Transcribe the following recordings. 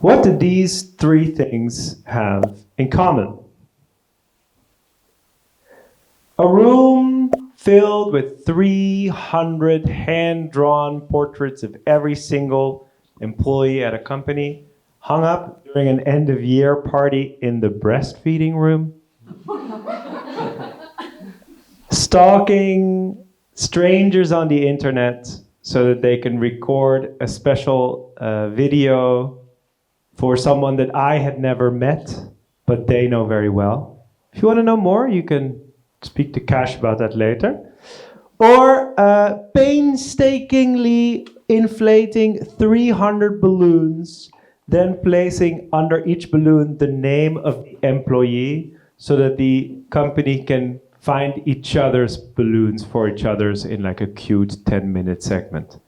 What do these three things have in common? A room filled with 300 hand-drawn portraits of every single employee at a company, hung up during an end-of-year party in the breastfeeding room. Stalking strangers on the internet so that they can record a special video for someone that I had never met, but they know very well. If you want to know more, you can speak to Cash about that later. Or painstakingly inflating 300 balloons, then placing under each balloon the name of the employee so that the company can find each other's balloons for each other's in like a cute 10-minute segment.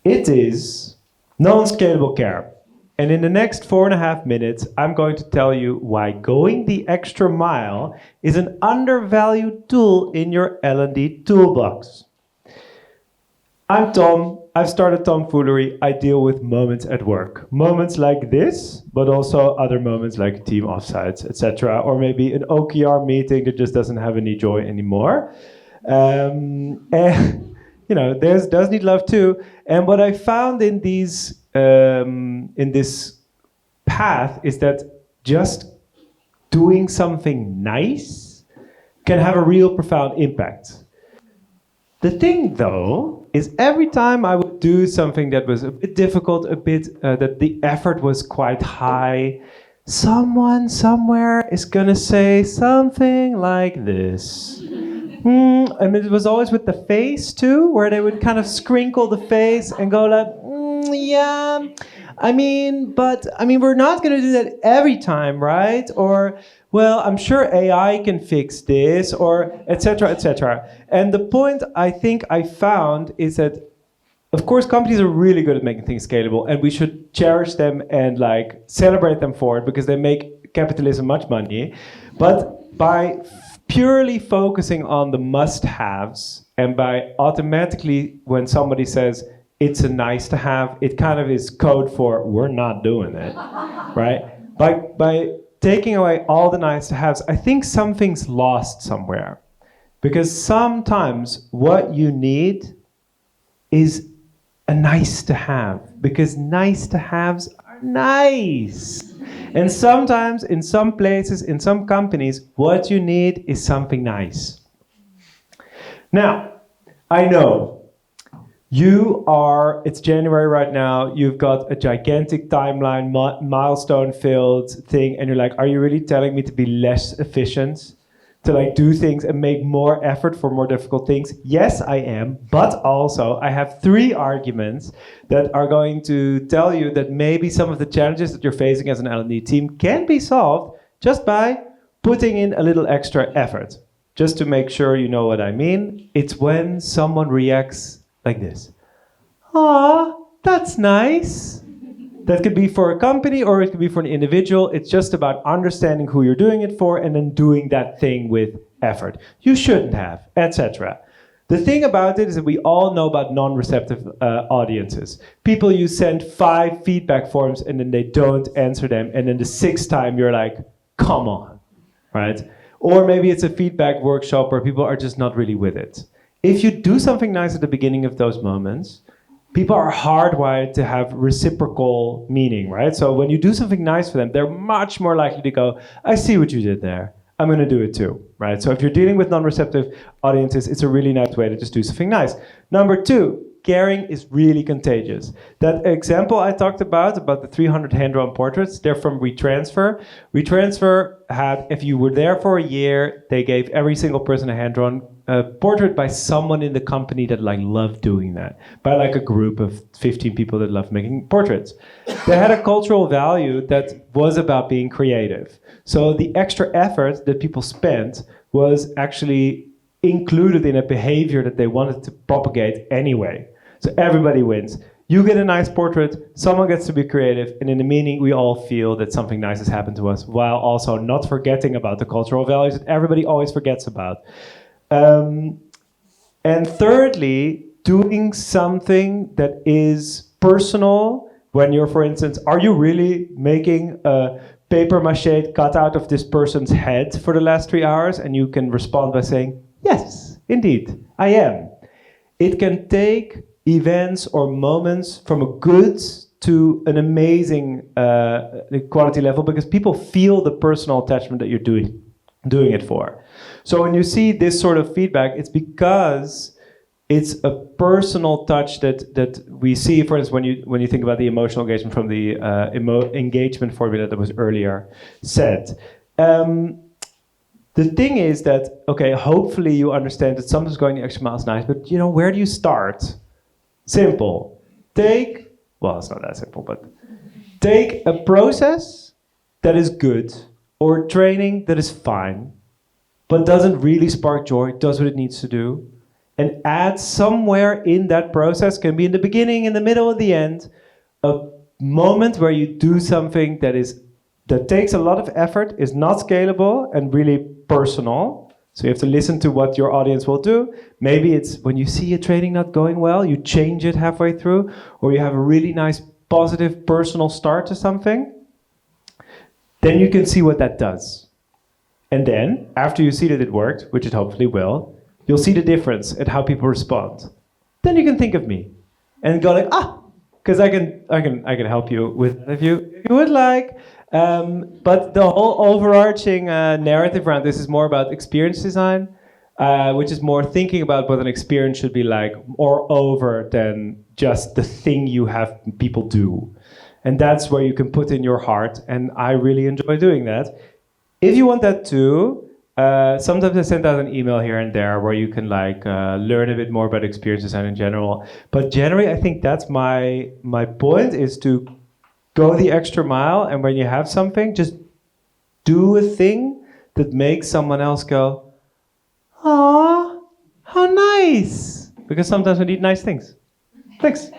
It is non-scalable care. And in the next 4.5 minutes, I'm going to tell you why going the extra mile is an undervalued tool in your L&D toolbox. I'm Tom. I've started Tomfoolery. I deal with moments at work. Moments like this, but also other moments like team offsites, etc. Or maybe an OKR meeting that just doesn't have any joy anymore. And, you know, does need love too. And what I found in these in this path is that just doing something nice can have a real profound impact. The thing, though, is every time I would do something that was a bit difficult, a bit that the effort was quite high, someone somewhere is gonna say something like this. And it was always with the face too, where they would kind of sprinkle the face and go like, yeah, I mean, we're not going to do that every time, right? Or, well, I'm sure AI can fix this, or etc., etc. And the point I think I found is that, of course, companies are really good at making things scalable, and we should cherish them and like celebrate them for it because they make capitalism much money. But by purely focusing on the must-haves, and by automatically, when somebody says it's a nice to have, it kind of is code for we're not doing it, right? By taking away all the nice to haves, I think something's lost somewhere. Because sometimes what you need is a nice to have, because nice to haves are nice. And sometimes, in some places, in some companies, what you need is something nice. Now, I know it's January right now, you've got a gigantic timeline, milestone-filled thing, and you're like, are you really telling me to be less efficient? To like do things and make more effort for more difficult things? Yes, I am, but also I have 3 arguments that are going to tell you that maybe some of the challenges that you're facing as an L&D team can be solved just by putting in a little extra effort. Just to make sure you know what I mean, it's when someone reacts like this. Aw, that's nice. That could be for a company or it could be for an individual. It's just about understanding who you're doing it for and then doing that thing with effort. You shouldn't have, etc. The thing about it is that we all know about non-receptive audiences. People you send 5 feedback forms and then they don't answer them, and then the 6th time you're like, come on, right? Or maybe it's a feedback workshop where people are just not really with it. If you do something nice at the beginning of those moments, people are hardwired to have reciprocal meaning, right? So when you do something nice for them, they're much more likely to go, I see what you did there. I'm going to do it too, right? So if you're dealing with non-receptive audiences, it's a really nice way to just do something nice. Number 2, caring is really contagious. That example I talked about the 300 hand-drawn portraits, they're from WeTransfer. WeTransfer had, if you were there for a year, they gave every single person a hand-drawn portrait by someone in the company that like loved doing that, by like a group of 15 people that loved making portraits. They had a cultural value that was about being creative. So the extra effort that people spent was actually included in a behavior that they wanted to propagate anyway. So everybody wins. You get a nice portrait, someone gets to be creative, and in the meeting we all feel that something nice has happened to us, while also not forgetting about the cultural values that everybody always forgets about. And thirdly, doing something that is personal, when you're, for instance, are you really making a paper mache cutout of this person's head for the last 3 hours? And you can respond by saying, yes, indeed, I am. It can take events or moments from a good to an amazing quality level, because people feel the personal attachment that you're doing it for. So when you see this sort of feedback, it's because it's a personal touch that we see. For instance, when you think about the emotional engagement from the engagement formula that was earlier said. The thing is that, okay, hopefully you understand that sometimes going the extra mile is nice, but where do you start? Simple. Well, it's not that simple, but take a process that is good or training that is fine, but doesn't really spark joy, does what it needs to do, and add somewhere in that process, can be in the beginning, in the middle, at the end, a moment where you do something that takes a lot of effort, is not scalable, and really personal. So you have to listen to what your audience will do. Maybe it's when you see a training not going well, you change it halfway through, or you have a really nice, positive, personal start to something. Then you can see what that does. And then, after you see that it worked, which it hopefully will, you'll see the difference at how people respond. Then you can think of me and go like, because I can help you with that if you would like. But the whole overarching narrative around this is more about experience design, which is more thinking about what an experience should be like, or over than just the thing you have people do. And that's where you can put in your heart, and I really enjoy doing that. If you want that too, sometimes I send out an email here and there where you can learn a bit more about experience design in general. But generally, I think that's my point, is to go the extra mile, and when you have something, just do a thing that makes someone else go, "Aw, how nice!" Because sometimes we need nice things. Thanks.